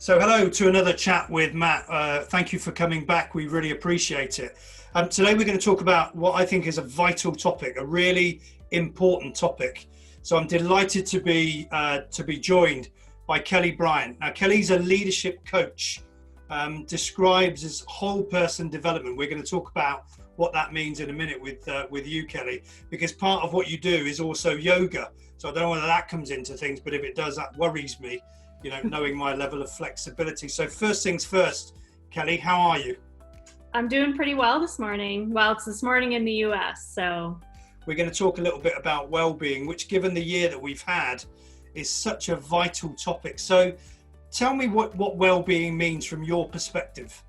So hello to another chat with Matt. Thank you for coming back. We really appreciate it. Today we're going to talk about what I think is a vital topic, a really important topic. So I'm delighted to be joined by Kelly Bryant. Now Kelly's a leadership coach, describes as whole person development. We're going to talk about what that means in a minute with you, Kelly, because part of what you do is also yoga. So I don't know whether that comes into things, but if it does, that worries me, knowing my level of flexibility. So first things first, Kelly, how are you? I'm doing pretty well this morning. Well, it's this morning in the US, so. We're going to talk a little bit about well-being, which given the year that we've had is such a vital topic. So tell me what well-being means from your perspective.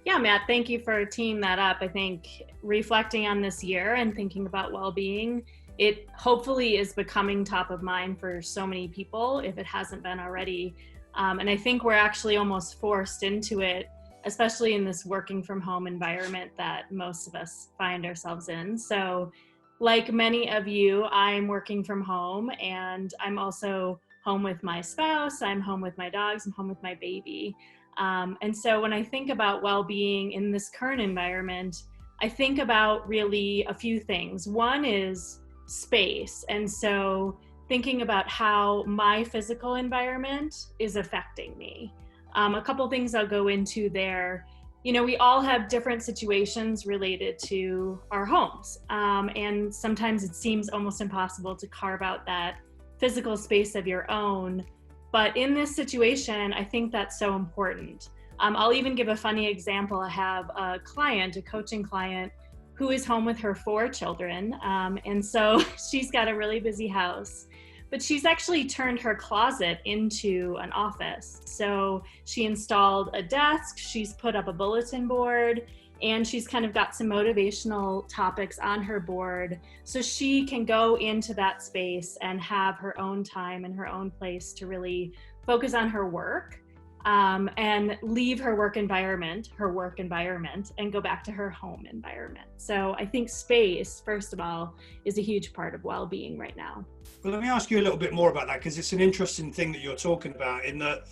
Yeah, Matt, thank you for teeing that up. I think reflecting on this year and thinking about well-being, it hopefully is becoming top of mind for so many people, if it hasn't been already. And I think we're actually almost forced into it, especially in this working from home environment that most of us find ourselves in. So like many of you, I'm working from home, and I'm also home with my spouse, I'm home with my dogs, I'm home with my baby. And so when I think about well-being in this current environment, I think about really a few things. One is space. And so thinking about how my physical environment is affecting me. A couple things I'll go into there. We all have different situations related to our homes. And sometimes it seems almost impossible to carve out that physical space of your own. But in this situation, I think that's so important. I'll even give a funny example. I have a coaching client, who is home with her 4 children. And so she's got a really busy house, but she's actually turned her closet into an office. So she installed a desk, she's put up a bulletin board, and she's kind of got some motivational topics on her board so she can go into that space and have her own time and her own place to really focus on her work, and leave her work environment, and go back to her home environment. So I think space, first of all, is a huge part of well-being right now. Well, let me ask you a little bit more about that, because it's an interesting thing that you're talking about, in that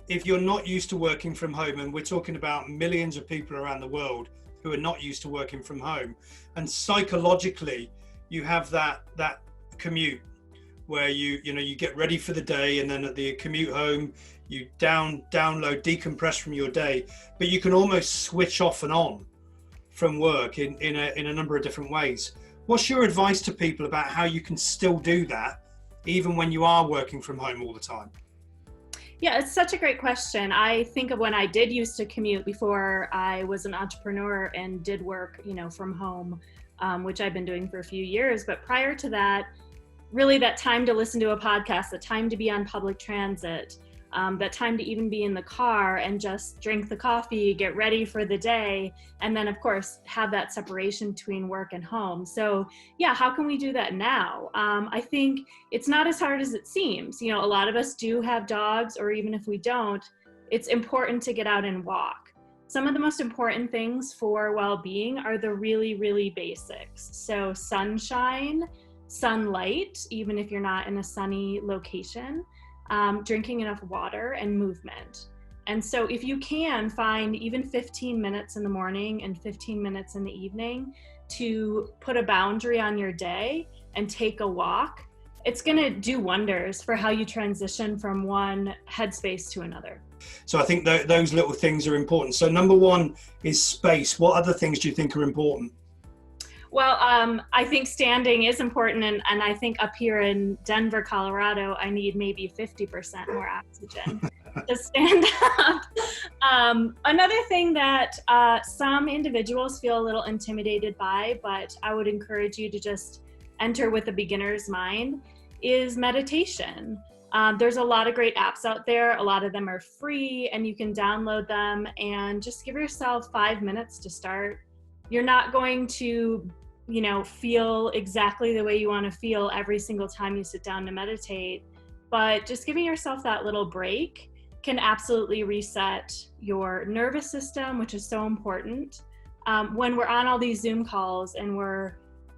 if you're not used to working from home, and we're talking about millions of people around the world who are not used to working from home, and psychologically you have that commute where you get ready for the day, and then at the commute home you download, decompress from your day, but you can almost switch off and on from work in a number of different ways. What's your advice to people about how you can still do that even when you are working from home all the time? Yeah, it's such a great question. I think of when I did used to commute before I was an entrepreneur and did work, from home, which I've been doing for a few years. But prior to that, really that time to listen to a podcast, the time to be on public transit, that time to even be in the car and just drink the coffee, get ready for the day, and then of course have that separation between work and home. So yeah, how can we do that now? I think it's not as hard as it seems. A lot of us do have dogs, or even if we don't, it's important to get out and walk. Some of the most important things for well-being are the really, really basics. So sunshine, sunlight, even if you're not in a sunny location, drinking enough water, and movement. And so if you can find even 15 minutes in the morning and 15 minutes in the evening to put a boundary on your day and take a walk, it's going to do wonders for how you transition from one headspace to another. So I think those little things are important. So number one is space. What other things do you think are important? Well, I think standing is important, and I think up here in Denver, Colorado, I need maybe 50% more oxygen to stand up. Another thing that some individuals feel a little intimidated by, but I would encourage you to just enter with a beginner's mind, is meditation. There's a lot of great apps out there. A lot of them are free, and you can download them and just give yourself 5 minutes to start. You're not going to feel exactly the way you want to feel every single time you sit down to meditate, but just giving yourself that little break can absolutely reset your nervous system, which is so important. When we're on all these Zoom calls and we're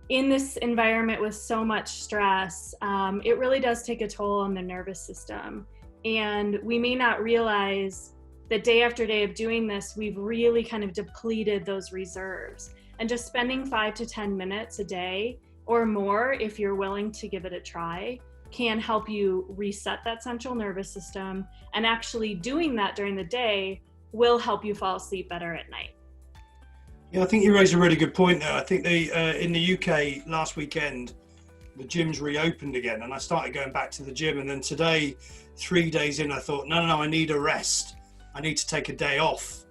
in this environment with so much stress, it really does take a toll on the nervous system. And we may not realize that day after day of doing this, we've really kind of depleted those reserves. And just spending 5 to 10 minutes a day or more, if you're willing to give it a try, can help you reset that central nervous system. And actually doing that during the day will help you fall asleep better at night. Yeah, I think you raised a really good point there. I think in the UK last weekend, the gyms reopened again, and I started going back to the gym. And then today, 3 days in, I thought, no, I need a rest. I need to take a day off.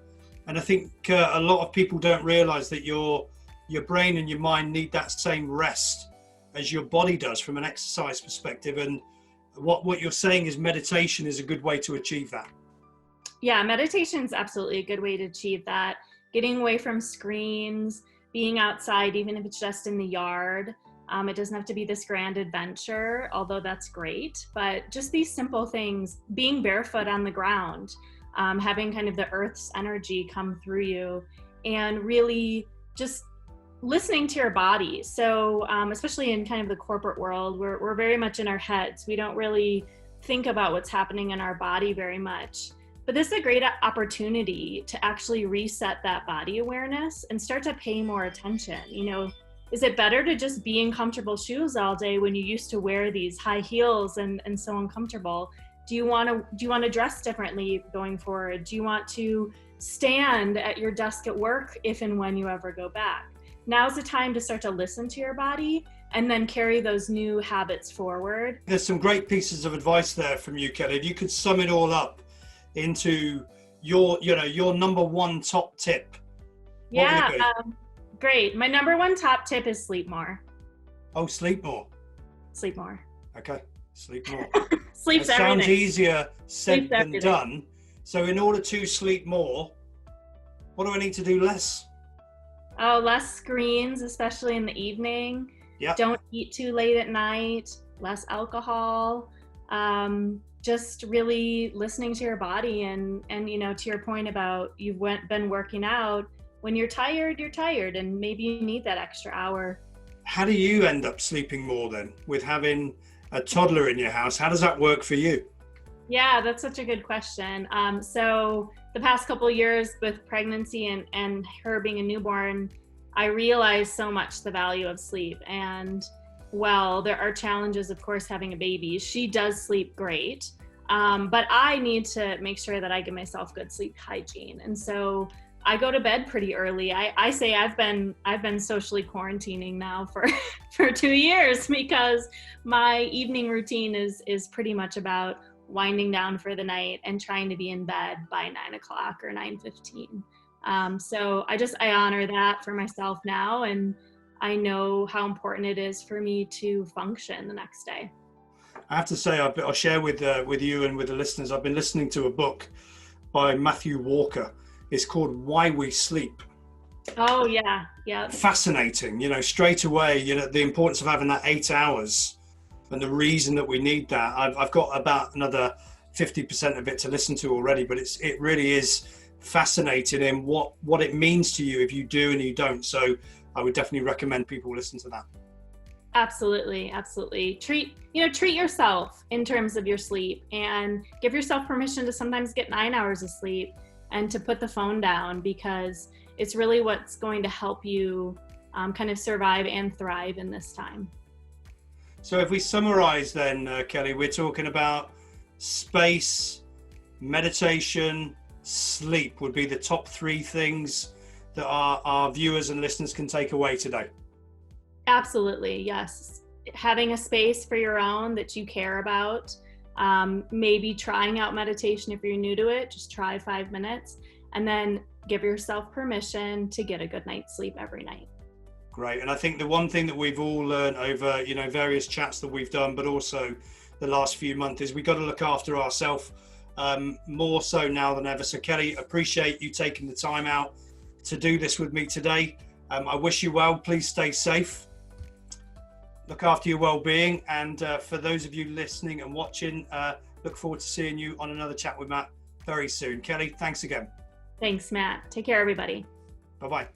And I think a lot of people don't realize that your brain and your mind need that same rest as your body does from an exercise perspective. And what you're saying is meditation is a good way to achieve that. Yeah, meditation is absolutely a good way to achieve that. Getting away from screens, being outside, even if it's just in the yard. It doesn't have to be this grand adventure, although that's great. But just these simple things, being barefoot on the ground, having kind of the earth's energy come through you, and really just listening to your body. So especially in kind of the corporate world, we're very much in our heads. We don't really think about what's happening in our body very much. But this is a great opportunity to actually reset that body awareness and start to pay more attention. You know, is it better to just be in comfortable shoes all day when you used to wear these high heels and so uncomfortable? Do you want to dress differently going forward? Do you want to stand at your desk at work if and when you ever go back? Now's the time to start to listen to your body and then carry those new habits forward. There's some great pieces of advice there from you, Kelly. If you could sum it all up into your number one top tip. Yeah, great. My number one top tip is sleep more. Oh, sleep more. Sleep more. Okay, sleep more. Sleep's it everything. Sounds easier said Sleep's than everything. done. So in order to sleep more, what do I need to do less? Oh, less screens, especially in the evening. Yeah. Don't eat too late at night. Less alcohol. Just really listening to your body and to your point about you've been working out. When you're tired, and maybe you need that extra hour. How do you end up sleeping more then with having a toddler in your house? How does that work for you? Yeah, that's such a good question. So the past couple of years with pregnancy and her being a newborn, I realized so much the value of sleep. And while there are challenges, of course, having a baby, she does sleep great. But I need to make sure that I give myself good sleep hygiene. And so I go to bed pretty early. I say I've been socially quarantining now for 2 years because my evening routine is pretty much about winding down for the night and trying to be in bed by 9 o'clock or 9:15. So I honor that for myself now, and I know how important it is for me to function the next day. I have to say, I'll share with you and with the listeners, I've been listening to a book by Matthew Walker. It's called Why We Sleep. Oh, yeah. Yeah. Fascinating, straight away, the importance of having that 8 hours and the reason that we need that. I've got about another 50% of it to listen to already, but it really is fascinating in what it means to you if you do and you don't. So I would definitely recommend people listen to that. Absolutely. Treat yourself in terms of your sleep and give yourself permission to sometimes get 9 hours of sleep and to put the phone down, because it's really what's going to help you kind of survive and thrive in this time. So if we summarize then, Kelly, we're talking about space, meditation, sleep would be the top 3 things that our viewers and listeners can take away today. Absolutely, yes. Having a space for your own that you care about. Maybe trying out meditation if you're new to it, just try 5 minutes, and then give yourself permission to get a good night's sleep every night. Great. And I think the one thing that we've all learned over, various chats that we've done, but also the last few months, is we got to look after ourselves more so now than ever. So Kelly, appreciate you taking the time out to do this with me today. I wish you well. Please stay safe. Look after your well-being, and for those of you listening and watching, look forward to seeing you on another chat with Matt very soon. Kelly, thanks again. Thanks, Matt. Take care, everybody. Bye-bye.